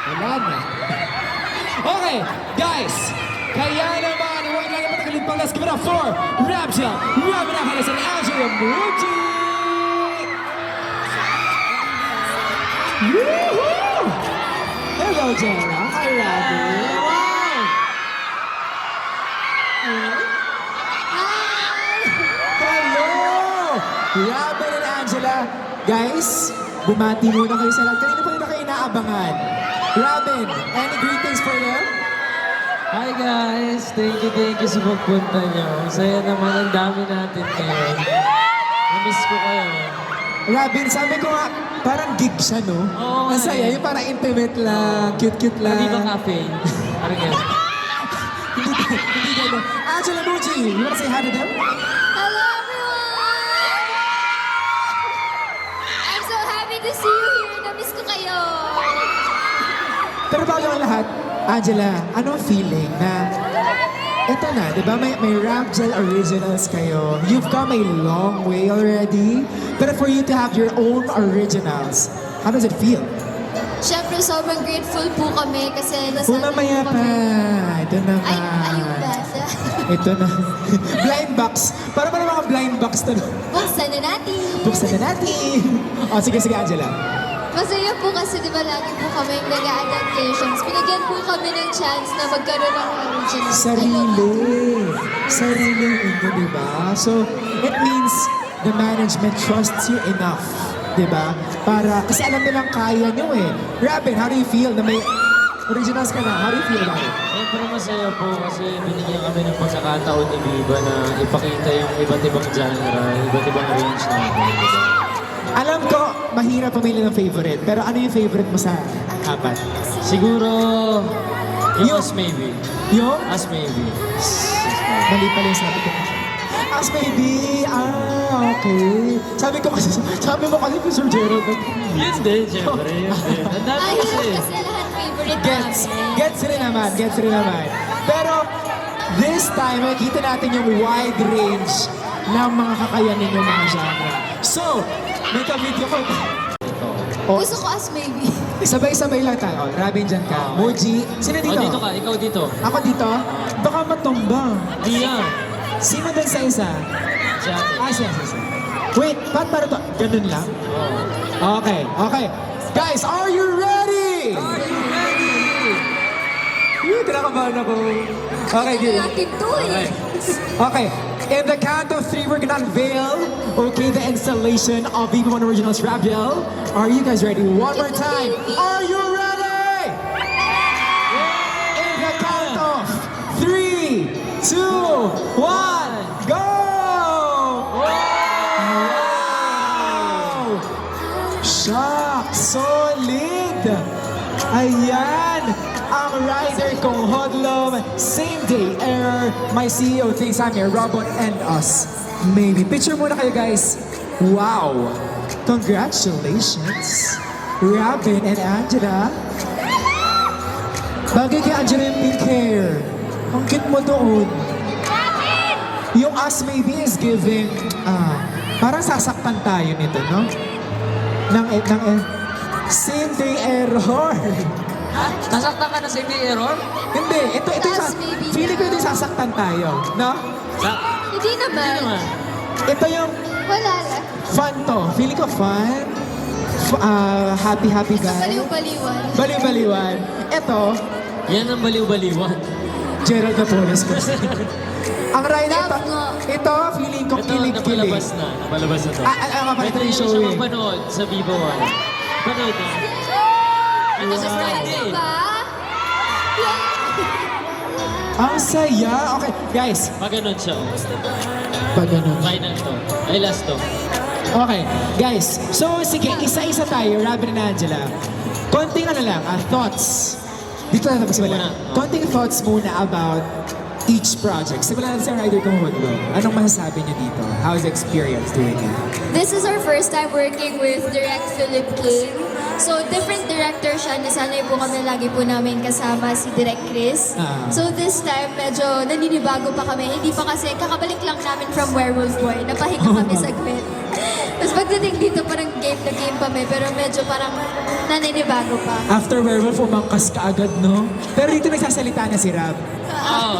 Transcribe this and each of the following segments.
Wala na. Okay, guys. Kaya naman, huwag lang naman nakalit pang. Let's give it up for Ramjel, Robin Angeles, and Angela Muji! Woohoo! Hello, Jenna. Hi, Robin. Wow! Hello! Robin and Angela. Guys, bumati muna kayo sa lahat. Kanina po na kayo inaabangan. Robin, any greetings for you? Hi guys! Thank you sa pagpunta nyo. Ang saya naman, ang dami natin ngayon. Namiss ko kayo. Robin, sabi ko nga, parang gig siya, no? Oo, Ang saya, eh. yung parang intimate lang, cute-cute lang. Hindi ba cafe? Parang yan. Hindi gano'n. Angela Muji, you wanna say hi to them? Hello everyone! I'm so happy to see you here. Namiss ko kayo. Pero bago ang lahat, Angela, anong feeling na eto na, di ba? May Ramjel originals kayo. You've come a long way already. But for you to have your own originals, how does it feel? Siyempre, sobrang grateful po kami kasi nasanay Mamaya po pa. kami. Ito naman. Ayun ba? Ito na. Blind box. Para ba mga blind box to? Buksan na natin. Buksan na natin. O, sige, Angela. Masaya po kasi di ba lagi po kami nag-a-adaptations. Pinagyan po kami ng chance na magkaroon ng original. Sarili inyo, di ba? So, it means the management trusts you enough, di ba? Para, kasi alam nilang kaya nyo eh. Robin, how do you feel na may originals ka na? How do you feel about it? Siyempre masaya po kasi binigyan kami ng pagkakataon ni Viva na ipakita yung iba't ibang genre, iba't ibang range namin. Diba? Alam ko, mahirap pumili ng favorite. Pero ano yung favorite mo sa apat? Siguro, Yung- yung As Maybe. Yung? As Maybe. Mali pala yung sabi ko. As maybe, okay. Sabi mo kasi kung Sir Gerald. Yun din, siyempre. Yun din. Ang dami Ayun kasi. kasi lahat favorite Gets namin. gets rin naman. Pero, this time, makikita natin yung wide range ng mga kakayanin ng mga genre. So, may ka-video ko. Oh, Gusto ko as maybe. sabay-sabay lang tayo. Oh, Robin, dyan ka. Muji. Sino dito? Oh, dito ka, ikaw dito. Ako dito? Baka matumbang. Di yan. Sino dun sa isa? Si ate. Siya. Wait, ba't para to? Ganun lang? Oh. Okay. Guys, are you ready? Kinakabahan ako. Okay, good. Natin to eh. Okay, in the count of three, we're gonna unveil, the installation of Viva One Originals Ramjel. Are you guys ready? One more time. Are you ready? In the count of 3, 2, 1, go! Wow! Shock! Solid! Ayan! Ang rider kong Hodlom, same day error. My CEO thinks I'm a robot and us. Maybe. Picture muna kayo guys. Wow! Congratulations! Robin and Angela. Bagay kay Angela yung pink hair. Ang cute mo doon. Yung us maybe is giving, parang sasaktan tayo nito, no? Same day error. Ha? Nasaktan ka na sa may error? Hindi, ito Us maybe feeling ko ito yung sasaktan tayo, no? Hindi Hindi naman. naman. Ito yung Wala lang. fun to. Feeling ko fun. Happy guy. Baliw-baliwan. Baliw-baliwan. Ito, Yan ang baliw-baliwan. Gerald Napoles ko. Ang rider Love ito, nga. ito, feeling ko Ito, kilig-kilig. napalabas na. Napalabas na to. Kapalitan Pwede yung show siya eh. mapanood sa Viva One. Panood na. Ito sa Friday. Diba? Ang saya. Okay, guys. Pag ganun siya. Pag ganun. Final to. Ay, last to. Okay, guys. So, sige, isa-isa tayo, Robin and Angela. Konting thoughts. Dito na tapos Muna. Konting thoughts muna about each project. Simulan natin sa rider kong Hodlo. Anong masasabi niyo dito? How's the experience doing it? This is our first time working with Direct Philip King. So, different director siya. Nasanay po kami lagi po namin kasama si Direk Chris. Ah. So, this time, medyo naninibago pa kami. Hindi pa kasi, kakabalik lang namin from Werewolf Boy. Napahinga kami saglit. Tapos pagdating dito, parang game na game kami. Pero medyo parang naninibago pa. After Werewolf, umangkas ka agad, no? Pero dito nagsasalita na si Rab. Oo,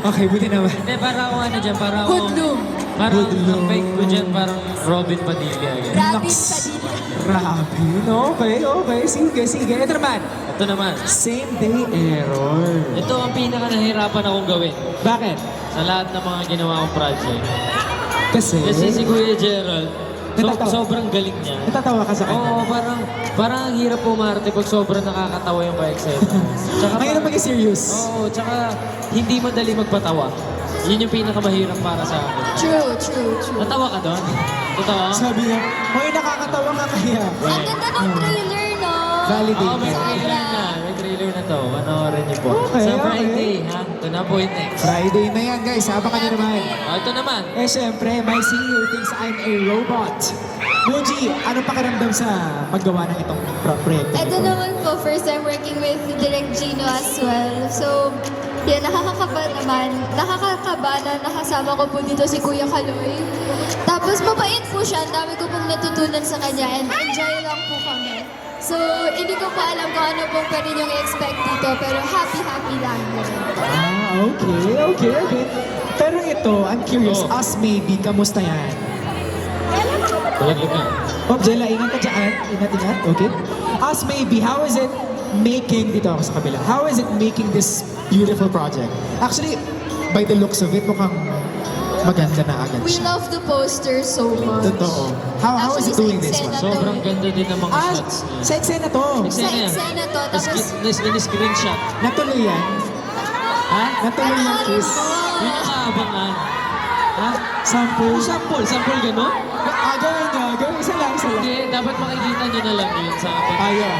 Okay, buti naman. Hindi, parang ako ano dyan, parang ako... Hoodlum. Parang Hoodlum. ang fake ko dyan, parang Robin Padilla. ganyan. Rabin Naks. Padilla. Rabin, okay. Sige. Ito naman, Ito naman. same day error. Ito ang pinaka nahirapan akong gawin Bakit? sa lahat ng mga ginawa kong project. Kasi, Kasi si Kuya Gerald, Natatawa. sobrang galing niya. natatawa ka sa kanya. Oo, parang ang hirap pumarte pag sobrang nakakatawa yung ka-excitement. Tsaka Mahirap parang- maging serious. Oo, tsaka hindi madali magpatawa. Yun yung pinakamahirap para sa akin. True. Natawa ka doon? Totoo? Sabi niya, hoy, nakakatawa ka kaya. Ang ganda ng trailer, no? Validate. Oo, may Sobra. trailer na. May trailer na to. Panoorin niyo po. Okay, Sa okay. Friday, ha? Ito na po yung next. Friday na yan, guys. Habang ka naman. Ito naman. Eh, syempre, my CEO thinks I'm a robot. Muji, ano pakiramdam sa paggawa ng itong proyekto? Ito naman po, first time working with Direk Gino as well. So, yan, nakakakaba naman. Nakakakaba na nakasama ko po dito si Kuya Kaloy. Tapos mabait po siya. Ang dami ko pong natutunan sa kanya and enjoy lang po kami. So, hindi ko pa alam kung ano pong pwede niyong i-expect dito, pero happy lang. Okay. Pero ito, I'm curious, Oh. us maybe, kamusta yan? Tulad ka. Oh, Jella, ingat ka dyan. Ingat. Okay. Us maybe, how is it making, dito ako sa kabila, how is it making this beautiful project? Actually, by the looks of it, mukhang maganda na agad We siya. love the poster so much. Totoo. How is it doing this one? Sobrang ganda din ng mga shots niya. Sa eksena to. Sa eksena to, tapos In-screenshot. Natuloy yan. Ha? Natuloy yan, Chris. Yun ang kaabangan. Ha? Sample. Sample gano'n? Gawin niya. Isa lang. Hindi, dapat makikita nyo na lang yun sa akin. Ayaw.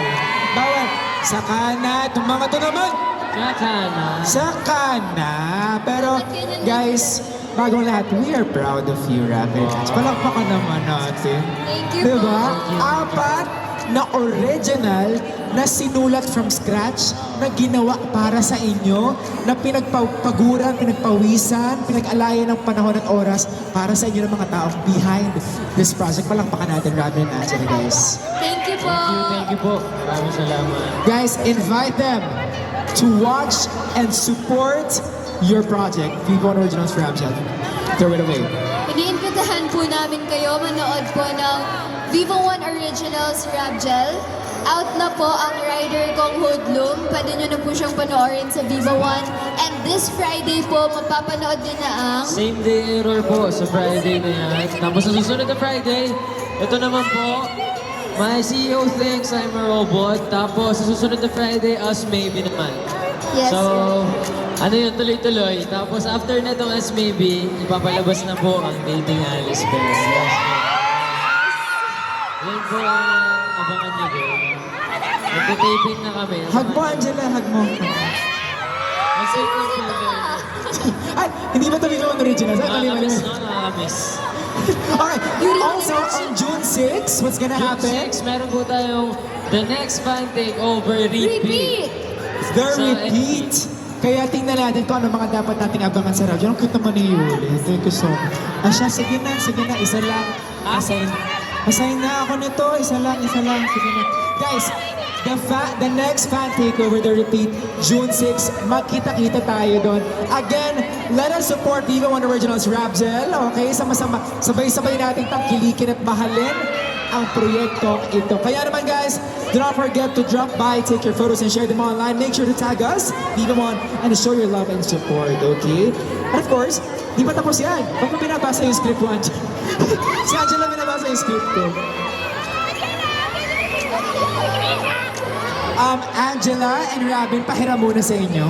Bawal. Sa kana. Itong mga to naman. Kakana. Sa kana. Pero, guys, bagong lahat, we are proud of you, Rabbit. Palakpakan naman natin. Thank you Diba? po. Apat na original na sinulat from scratch, na ginawa para sa inyo, na pinagpaguran, pinagpawisan, pinag-alayan ng panahon at oras para sa inyo ng mga taong behind this project. Palakpakan natin, Rabbit and Angela, guys. Thank you po. Thank you po. Maraming salamat. Guys, invite them to watch and support your project. Vivo One Originals for Ramsel. Throw it away. Iniimbitahan po namin kayo manood po ng Vivo One Originals Rap Gel. Out na po ang rider kong Hoodlum. Pwede nyo na po siyang panoorin sa Vivo One. And this Friday po, mapapanood din na ang... Same day error po sa Friday na yan. Tapos sa susunod na Friday, ito naman po, my CEO thinks I'm a robot. Tapos sa susunod na Friday, us maybe naman. Yes, So, ano yun, tuloy-tuloy. Tapos after na itong us maybe, ipapalabas na po ang Dating Alice Bear. Yes. Yan po ang abangan nyo doon. Magta-taping na kami. Hug mo, Angela. Hug mo. Mag-save ng filter. Ay, hindi ba ito Vivo One Originals? Ay, mali. Nakakamiss, no? Nakakamiss. Okay. Also, on June 6, what's gonna June happen? 6, meron po tayong The Next Fan Takeover Repeat. Repeat! The Sa repeat. Kaya tingnan natin kung ano mga dapat nating abangan sa radyo. Ang cute naman ni Yuli. Thank you so much. Siya, sige na. Isa lang. Assign na ako nito. Isa lang. Sige na. Guys, the next fan takeover, the repeat, June 6, magkita-kita tayo doon. Again, let us support Vivo One Originals Rapzel. Okay, sama-sama. Sabay-sabay natin tangkilikin at mahalin ang proyektong ito. Kaya naman guys, do not forget to drop by, take your photos and share them online. Make sure to tag us, Vivo One, and show your love and support, okay? And of course, di pa tapos yan. Pag mo binabasa yung script ko, Angela. Si Angela binabasa yung script ko. Angela and Robin, pahiram muna sa inyo.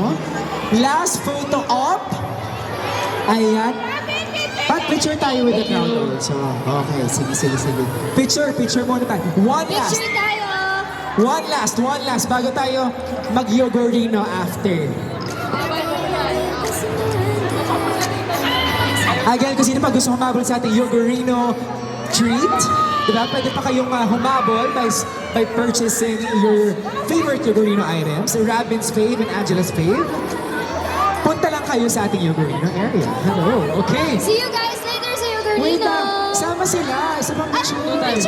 Last photo op. Ayan. Picture tayo with the crowd also. Okay, sige. Picture muna tayo. Picture tayo! One last. Bago tayo mag-yogurino after. Again, kung sino pa gusto humabol sa ating yogurino treat, Diba? Pwede pa kayong humabol by purchasing your favorite Yogurino items, Rabin's fave and Angela's fave. Punta lang kayo sa ating Yogurino area. Hello. Okay. See you guys later sa Yogurino. Wait lang. Sama sila. Isa pang picture. picture tayo.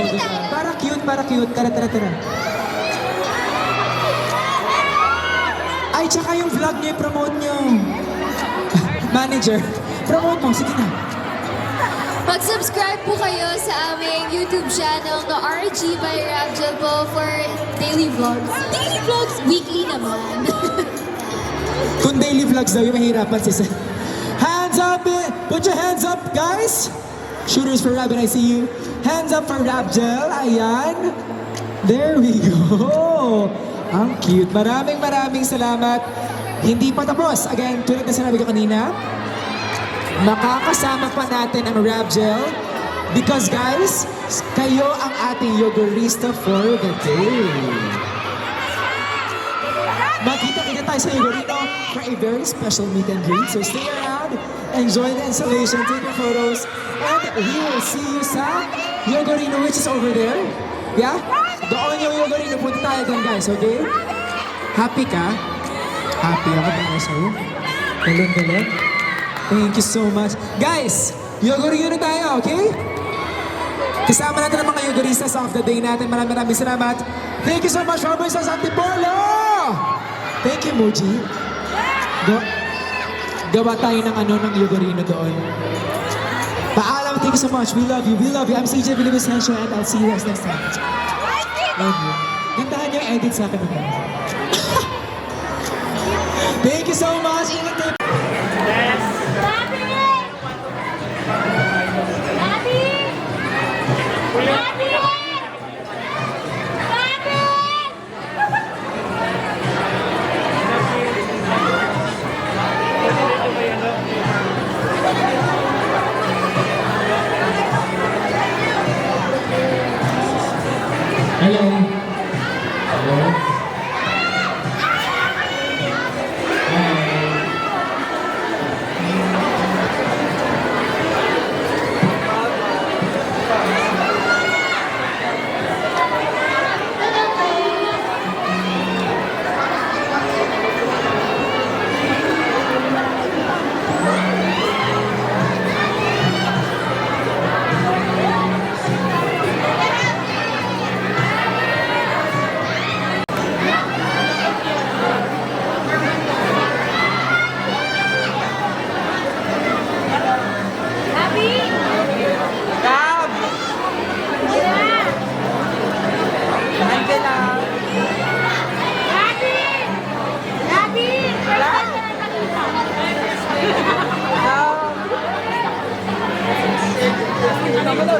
Para cute, para cute. Tara, tara, tara. Ay, tsaka yung vlog niyo, promote niyo. Manager, promote mo. Sige na. Mag-subscribe po kayo sa aming YouTube channel na RG by Rabjel po for daily vlogs. Daily vlogs? Weekly naman. Kung daily vlogs daw, yung mahirapan si Seth. Hands up! Put your hands up, guys! Shooters for Rabin, I see you. Hands up for Rabjel. Ayan. There we go. Ang cute. Maraming salamat. Hindi pa tapos. Again, tulad na sinabi ko kanina, makakasama pa natin ang Rabjel because guys, kayo ang ating Yogurista for the day. Magkita-kita tayo sa Yogurino for a very special meet and greet. So stay around, enjoy the installation, take your photos, and we will see you sa Yogurino, which is over there. Yeah? Doon yung Yogurino. Punta tayo doon, guys, okay? Happy ka? Happy ako para sa'yo. Galing. Thank you so much. Guys, Yogurino tayo, okay? Kasama natin ang mga Yoguristas of the day natin. Maraming salamat. Thank you so much, Robert sa Antipolo! Thank you, Muji. Gawa tayo ng Yogurino doon. Paalam, thank you so much. We love you. I'm CJ Villabisensio and I'll see you guys next time. Love you. Gandahan niyo yung edit sa akin. Thank you so much. Ingat kayo. Hello. Tama na.